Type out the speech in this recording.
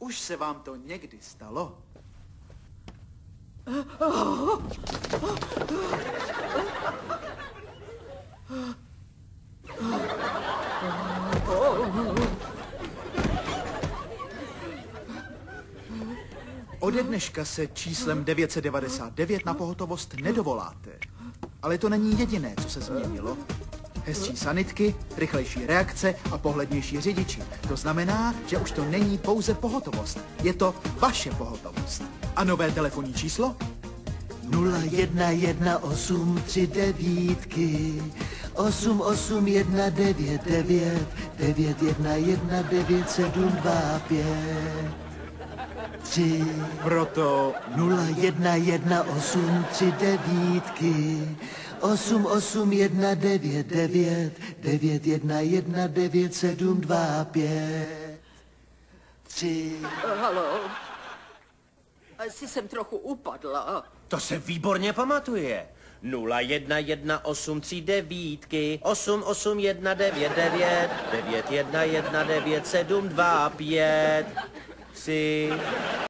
Už se vám to někdy stalo? Ode dneška se číslem 999 na pohotovost nedovoláte. Ale to není jediné, co se změnilo. Hezčí sanitky, rychlejší reakce a pohlednější řidiči. To znamená, že už to není pouze pohotovost. Je to vaše pohotovost. A nové telefonní číslo? 01183 88199 9119725 3 Proto 01183 88199 9119725 3 Haló? Asi jsem trochu upadla. To se výborně pamatuje. 01183 88199 9119725 3